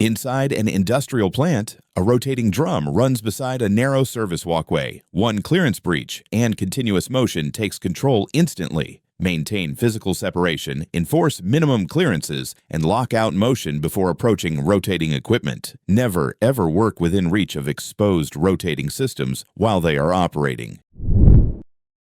Inside an industrial plant, a rotating drum runs beside a narrow service walkway. One clearance breach and continuous motion takes control instantly. Maintain physical separation, enforce minimum clearances, and lock out motion before approaching rotating equipment. Never, ever work within reach of exposed rotating systems while they are operating.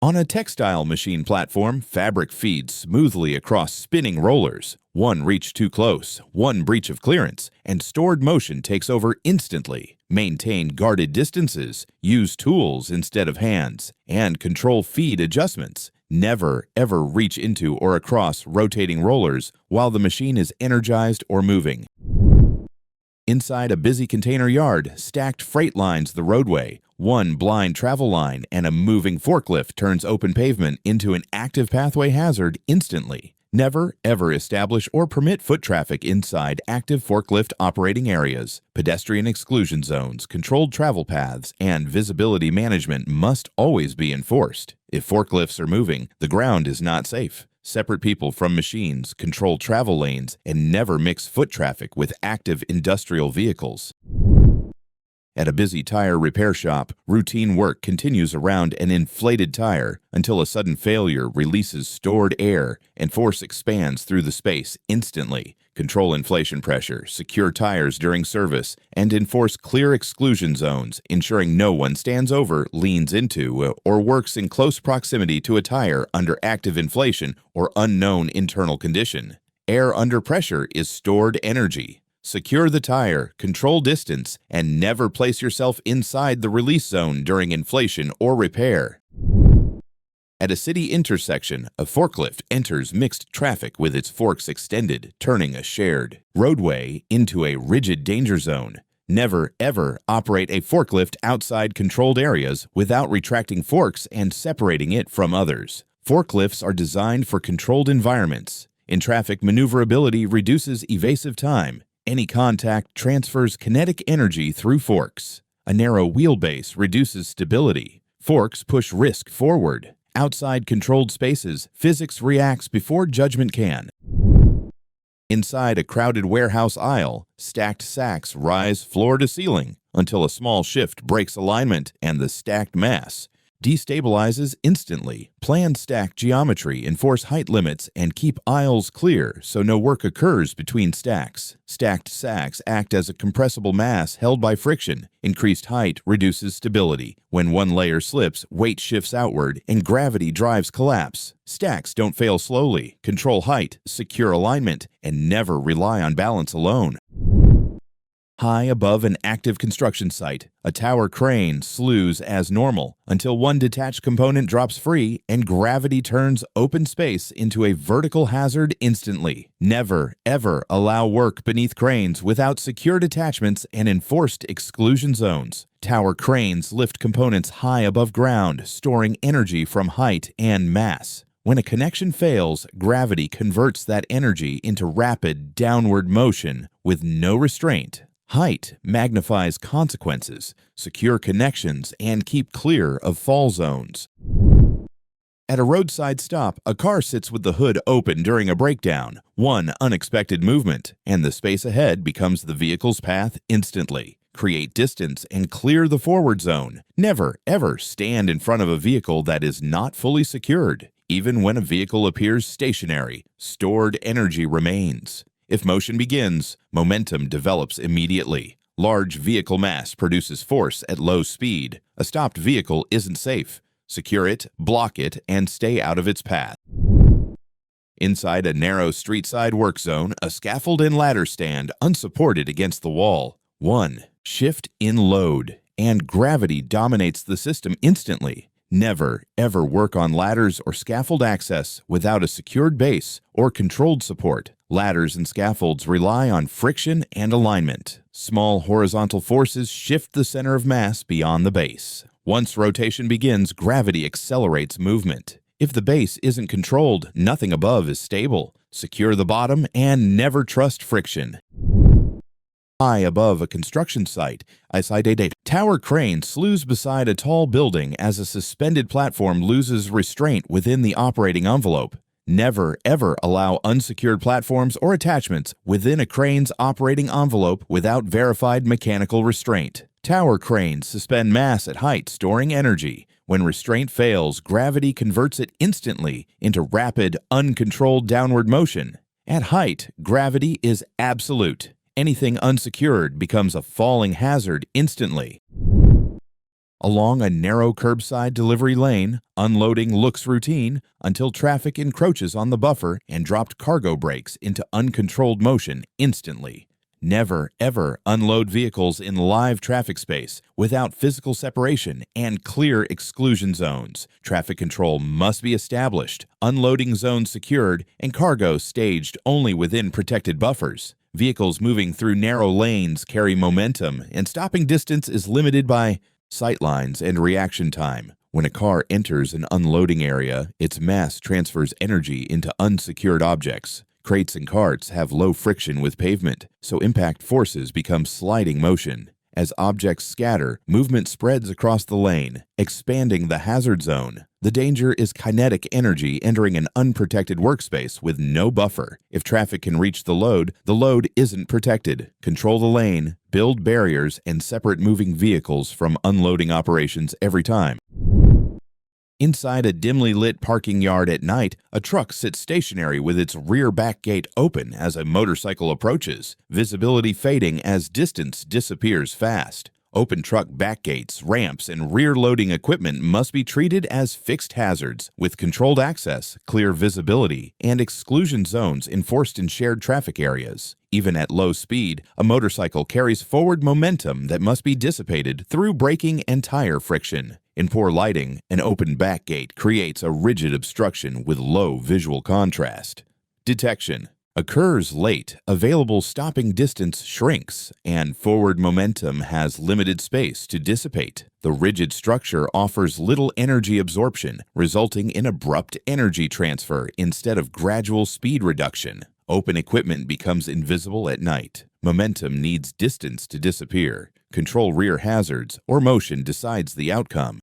On a textile machine platform, fabric feeds smoothly across spinning rollers. One reach too close, one breach of clearance, and stored motion takes over instantly. Maintain guarded distances, use tools instead of hands, and control feed adjustments. Never, ever reach into or across rotating rollers while the machine is energized or moving. Inside a busy container yard, stacked freight lines the roadway. One blind travel line and a moving forklift turns open pavement into an active pathway hazard instantly. Never, ever establish or permit foot traffic inside active forklift operating areas. Pedestrian exclusion zones, controlled travel paths, and visibility management must always be enforced. If forklifts are moving, the ground is not safe. Separate people from machines, control travel lanes, and never mix foot traffic with active industrial vehicles. At a busy tire repair shop, routine work continues around an inflated tire until a sudden failure releases stored air and force expands through the space instantly. Control inflation pressure, secure tires during service, and enforce clear exclusion zones, ensuring no one stands over, leans into, or works in close proximity to a tire under active inflation or unknown internal condition. Air under pressure is stored energy. Secure the tire, control distance, and never place yourself inside the release zone during inflation or repair. At a city intersection, a forklift enters mixed traffic with its forks extended, turning a shared roadway into a rigid danger zone. Never, ever operate a forklift outside controlled areas without retracting forks and separating it from others. Forklifts are designed for controlled environments. In traffic, maneuverability reduces evasive time. Any contact transfers kinetic energy through forks. A narrow wheelbase reduces stability. Forks push risk forward. Outside controlled spaces, physics reacts before judgment can. Inside a crowded warehouse aisle, stacked sacks rise floor to ceiling until a small shift breaks alignment and the stacked mass destabilizes instantly. Plan stack geometry, enforce height limits, and keep aisles clear so no work occurs between stacks. Stacked sacks act as a compressible mass held by friction. Increased height reduces stability. When one layer slips, weight shifts outward, and gravity drives collapse. Stacks don't fail slowly. Control height, secure alignment, and never rely on balance alone. High above an active construction site, a tower crane slews as normal until one detached component drops free and gravity turns open space into a vertical hazard instantly. Never, ever allow work beneath cranes without secured attachments and enforced exclusion zones. Tower cranes lift components high above ground, storing energy from height and mass. When a connection fails, gravity converts that energy into rapid downward motion with no restraint. Height magnifies consequences, secure connections, and keep clear of fall zones. At a roadside stop, a car sits with the hood open during a breakdown. One unexpected movement, and the space ahead becomes the vehicle's path instantly. Create distance and clear the forward zone. Never, ever stand in front of a vehicle that is not fully secured. Even when a vehicle appears stationary, stored energy remains. If motion begins, momentum develops immediately. Large vehicle mass produces force at low speed. A stopped vehicle isn't safe. Secure it, block it, and stay out of its path. Inside a narrow street-side work zone, a scaffold and ladder stand unsupported against the wall. 1. Shift in load, and gravity dominates the system instantly. Never, ever work on ladders or scaffold access without a secured base or controlled support. Ladders and scaffolds rely on friction and alignment. Small horizontal forces shift the center of mass beyond the base. Once rotation begins, gravity accelerates movement. If the base isn't controlled, nothing above is stable. Secure the bottom and never trust friction. High above a construction site, a tower crane slews beside a tall building as a suspended platform loses restraint within the operating envelope. Never, ever allow unsecured platforms or attachments within a crane's operating envelope without verified mechanical restraint. Tower cranes suspend mass at height, storing energy. When restraint fails, gravity converts it instantly into rapid, uncontrolled downward motion. At height, gravity is absolute. Anything unsecured becomes a falling hazard instantly. Along a narrow curbside delivery lane, unloading looks routine until traffic encroaches on the buffer and dropped cargo breaks into uncontrolled motion instantly. Never, ever unload vehicles in live traffic space without physical separation and clear exclusion zones. Traffic control must be established, unloading zones secured, and cargo staged only within protected buffers. Vehicles moving through narrow lanes carry momentum, and stopping distance is limited by sightlines and reaction time. When a car enters an unloading area, its mass transfers energy into unsecured objects. Crates and carts have low friction with pavement, so impact forces become sliding motion. As objects scatter, movement spreads across the lane, expanding the hazard zone. The danger is kinetic energy entering an unprotected workspace with no buffer. If traffic can reach the load isn't protected. Control the lane, build barriers, and separate moving vehicles from unloading operations every time. Inside a dimly lit parking yard at night, a truck sits stationary with its rear back gate open as a motorcycle approaches, visibility fading as distance disappears fast. Open truck back gates, ramps, and rear loading equipment must be treated as fixed hazards with controlled access, clear visibility, and exclusion zones enforced in shared traffic areas. Even at low speed, a motorcycle carries forward momentum that must be dissipated through braking and tire friction. In poor lighting, an open back gate creates a rigid obstruction with low visual contrast. Detection occurs late, available stopping distance shrinks, and forward momentum has limited space to dissipate. The rigid structure offers little energy absorption, resulting in abrupt energy transfer instead of gradual speed reduction. Open equipment becomes invisible at night. Momentum needs distance to disappear. Control rear hazards or motion decides the outcome.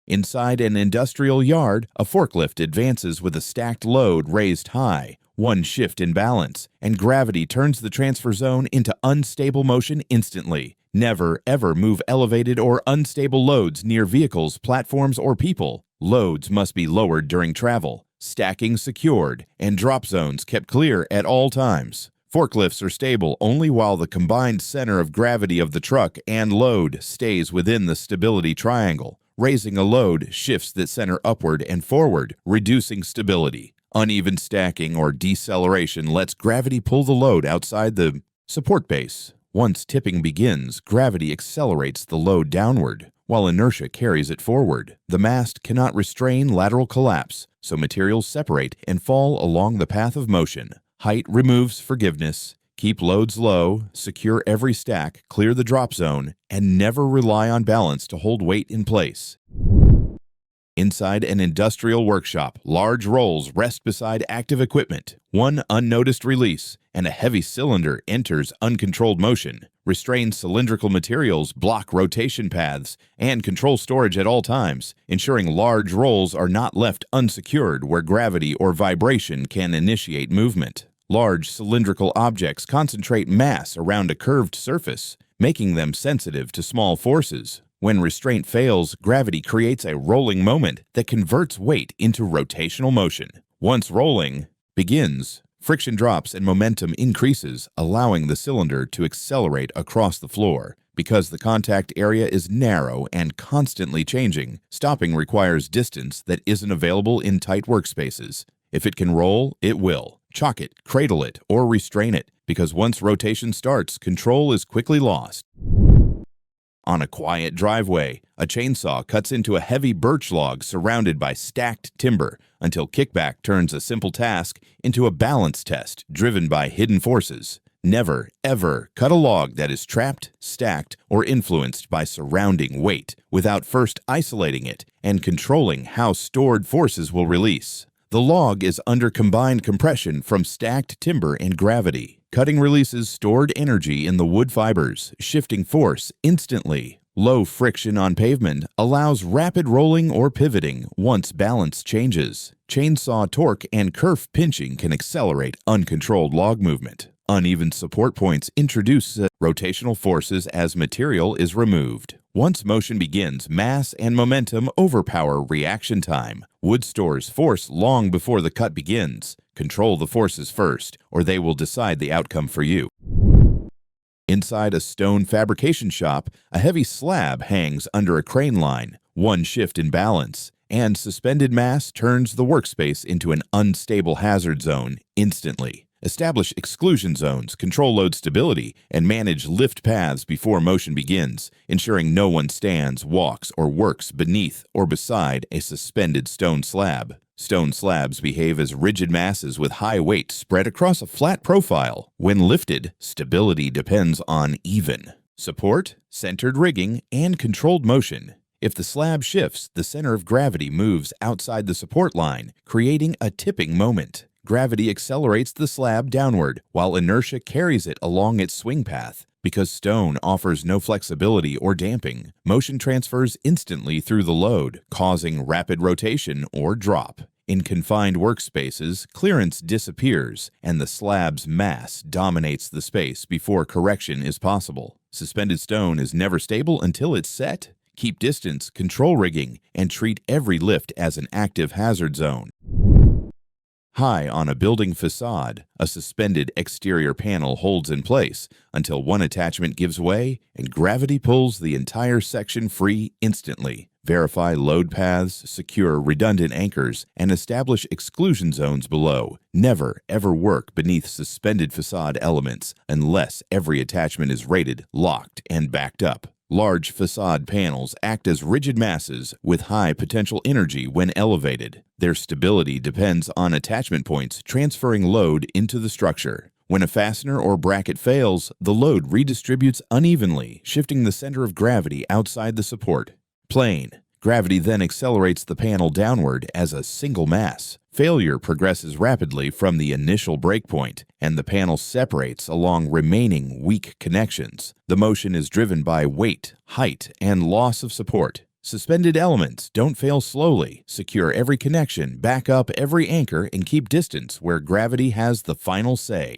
Inside an industrial yard, a forklift advances with a stacked load raised high. One shift in balance, and gravity turns the transfer zone into unstable motion instantly. Never, ever move elevated or unstable loads near vehicles, platforms, or people. Loads must be lowered during travel, stacking secured, and drop zones kept clear at all times. Forklifts are stable only while the combined center of gravity of the truck and load stays within the stability triangle. Raising a load shifts the center upward and forward, reducing stability. Uneven stacking or deceleration lets gravity pull the load outside the support base. Once tipping begins, gravity accelerates the load downward, while inertia carries it forward. The mast cannot restrain lateral collapse, so materials separate and fall along the path of motion. Height removes forgiveness. Keep loads low, secure every stack, clear the drop zone, and never rely on balance to hold weight in place. Inside an industrial workshop, large rolls rest beside active equipment. One unnoticed release, and a heavy cylinder enters uncontrolled motion. Restrained cylindrical materials block rotation paths and control storage at all times, ensuring large rolls are not left unsecured where gravity or vibration can initiate movement. Large cylindrical objects concentrate mass around a curved surface, making them sensitive to small forces. When restraint fails, gravity creates a rolling moment that converts weight into rotational motion. Once rolling begins, friction drops and momentum increases, allowing the cylinder to accelerate across the floor. Because the contact area is narrow and constantly changing, stopping requires distance that isn't available in tight workspaces. If it can roll, it will. Chock it, cradle it, or restrain it, because once rotation starts, control is quickly lost. On a quiet driveway, a chainsaw cuts into a heavy birch log surrounded by stacked timber until kickback turns a simple task into a balance test driven by hidden forces. Never, ever cut a log that is trapped, stacked, or influenced by surrounding weight without first isolating it and controlling how stored forces will release. The log is under combined compression from stacked timber and gravity. Cutting releases stored energy in the wood fibers, shifting force instantly. Low friction on pavement allows rapid rolling or pivoting once balance changes. Chainsaw torque and kerf pinching can accelerate uncontrolled log movement. Uneven support points introduce rotational forces as material is removed. Once motion begins, mass and momentum overpower reaction time. Wood stores force long before the cut begins. Control the forces first, or they will decide the outcome for you. Inside a stone fabrication shop, a heavy slab hangs under a crane line. One shift in balance, and suspended mass turns the workspace into an unstable hazard zone instantly. Establish exclusion zones, control load stability, and manage lift paths before motion begins, ensuring no one stands, walks, or works beneath or beside a suspended stone slab. Stone slabs behave as rigid masses with high weight spread across a flat profile. When lifted, stability depends on even support, centered rigging, and controlled motion. If the slab shifts, the center of gravity moves outside the support line, creating a tipping moment. Gravity accelerates the slab downward, while inertia carries it along its swing path. Because stone offers no flexibility or damping, motion transfers instantly through the load, causing rapid rotation or drop. In confined workspaces, clearance disappears, and the slab's mass dominates the space before correction is possible. Suspended stone is never stable until it's set. Keep distance, control rigging, and treat every lift as an active hazard zone. High on a building facade, a suspended exterior panel holds in place until one attachment gives way and gravity pulls the entire section free instantly. Verify load paths, secure redundant anchors, and establish exclusion zones below. Never, ever work beneath suspended facade elements unless every attachment is rated, locked, and backed up. Large facade panels act as rigid masses with high potential energy when elevated. Their stability depends on attachment points transferring load into the structure. When a fastener or bracket fails, the load redistributes unevenly, shifting the center of gravity outside the support. Plane. Gravity then accelerates the panel downward as a single mass. Failure progresses rapidly from the initial breakpoint, and the panel separates along remaining weak connections. The motion is driven by weight, height, and loss of support. Suspended elements don't fail slowly. Secure every connection, back up every anchor, and keep distance where gravity has the final say.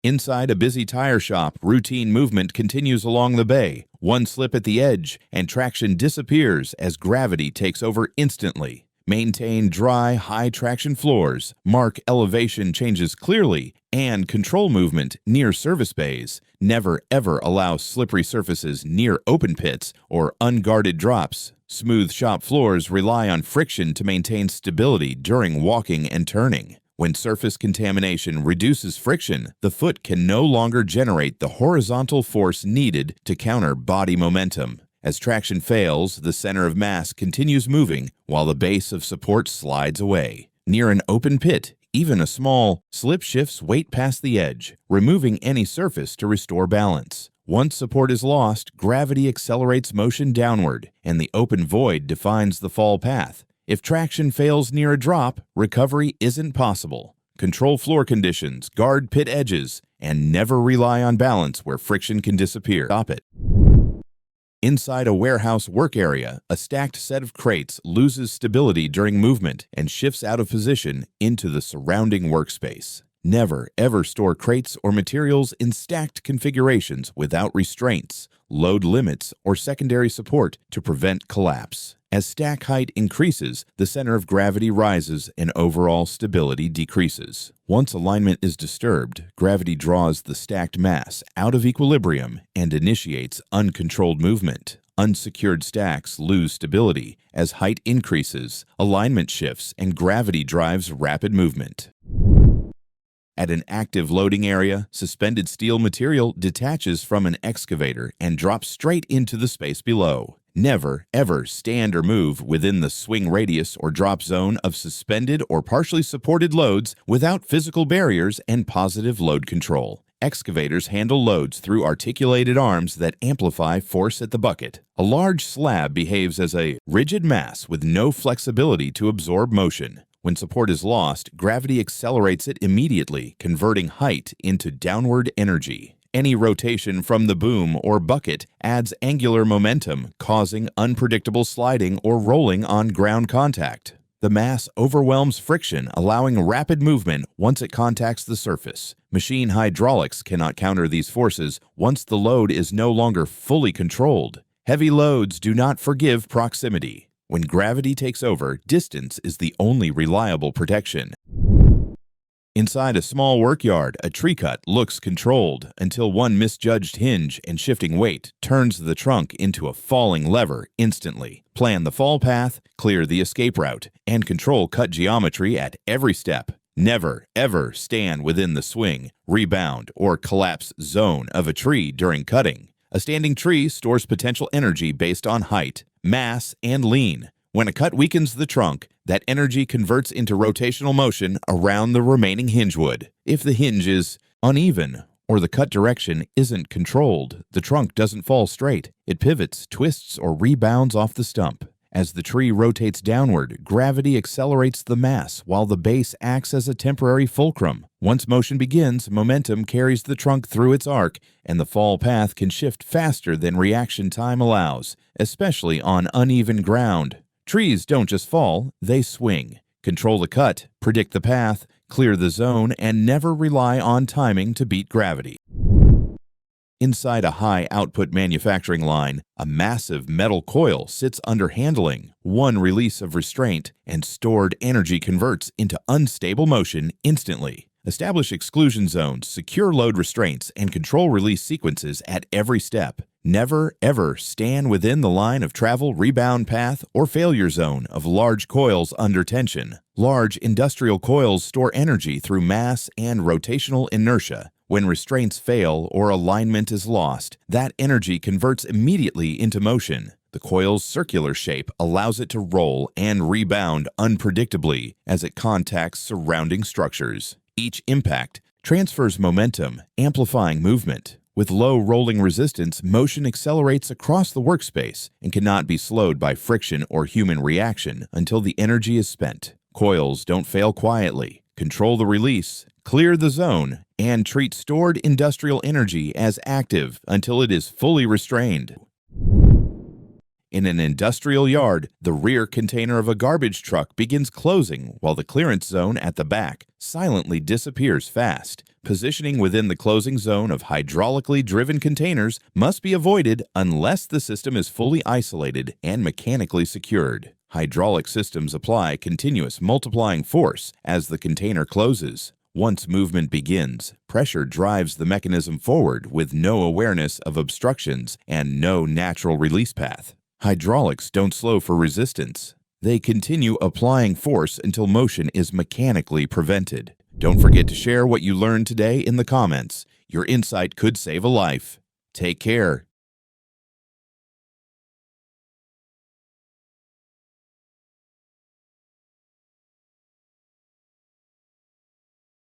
Inside a busy tire shop, routine movement continues along the bay. One slip at the edge, and traction disappears as gravity takes over instantly. Maintain dry, high-traction floors, mark elevation changes clearly, and control movement near service bays. Never, ever allow slippery surfaces near open pits or unguarded drops. Smooth shop floors rely on friction to maintain stability during walking and turning. When surface contamination reduces friction, the foot can no longer generate the horizontal force needed to counter body momentum. As traction fails, the center of mass continues moving while the base of support slides away. Near an open pit, even a small slip shifts weight past the edge, removing any surface to restore balance. Once support is lost, gravity accelerates motion downward, and the open void defines the fall path. If traction fails near a drop, recovery isn't possible. Control floor conditions, guard pit edges, and never rely on balance where friction can disappear. Stop it. Inside a warehouse work area, a stacked set of crates loses stability during movement and shifts out of position into the surrounding workspace. Never, ever store crates or materials in stacked configurations without restraints, load limits, or secondary support to prevent collapse. As stack height increases, the center of gravity rises and overall stability decreases. Once alignment is disturbed, gravity draws the stacked mass out of equilibrium and initiates uncontrolled movement. Unsecured stacks lose stability as height increases, alignment shifts, and gravity drives rapid movement. At an active loading area, suspended steel material detaches from an excavator and drops straight into the space below. Never, ever stand or move within the swing radius or drop zone of suspended or partially supported loads without physical barriers and positive load control. Excavators handle loads through articulated arms that amplify force at the bucket. A large slab behaves as a rigid mass with no flexibility to absorb motion. When support is lost, gravity accelerates it immediately, converting height into downward energy. Any rotation from the boom or bucket adds angular momentum, causing unpredictable sliding or rolling on ground contact. The mass overwhelms friction, allowing rapid movement once it contacts the surface. Machine hydraulics cannot counter these forces once the load is no longer fully controlled. Heavy loads do not forgive proximity. When gravity takes over, distance is the only reliable protection. Inside a small workyard, a tree cut looks controlled until one misjudged hinge and shifting weight turns the trunk into a falling lever instantly. Plan the fall path, clear the escape route, and control cut geometry at every step. Never, ever stand within the swing, rebound, or collapse zone of a tree during cutting. A standing tree stores potential energy based on height, mass, and lean. When a cut weakens the trunk, that energy converts into rotational motion around the remaining hinge wood. If the hinge is uneven or the cut direction isn't controlled, the trunk doesn't fall straight. It pivots, twists, or rebounds off the stump. As the tree rotates downward, gravity accelerates the mass while the base acts as a temporary fulcrum. Once motion begins, momentum carries the trunk through its arc, and the fall path can shift faster than reaction time allows, especially on uneven ground. Trees don't just fall, they swing. Control the cut, predict the path, clear the zone, and never rely on timing to beat gravity. Inside a high-output manufacturing line, a massive metal coil sits under handling. One release of restraint, and stored energy converts into unstable motion instantly. Establish exclusion zones, secure load restraints, and control release sequences at every step. Never, ever stand within the line of travel, rebound path, or failure zone of large coils under tension. Large industrial coils store energy through mass and rotational inertia. When restraints fail or alignment is lost, that energy converts immediately into motion. The coil's circular shape allows it to roll and rebound unpredictably as it contacts surrounding structures. Each impact transfers momentum, amplifying movement. With low rolling resistance, motion accelerates across the workspace and cannot be slowed by friction or human reaction until the energy is spent. Coils don't fail quietly. Control the release, clear the zone, and treat stored industrial energy as active until it is fully restrained. In an industrial yard, the rear container of a garbage truck begins closing while the clearance zone at the back silently disappears fast. Positioning within the closing zone of hydraulically driven containers must be avoided unless the system is fully isolated and mechanically secured. Hydraulic systems apply continuous multiplying force as the container closes. Once movement begins, pressure drives the mechanism forward with no awareness of obstructions and no natural release path. Hydraulics don't slow for resistance. They continue applying force until motion is mechanically prevented. Don't forget to share what you learned today in the comments. Your insight could save a life. Take care.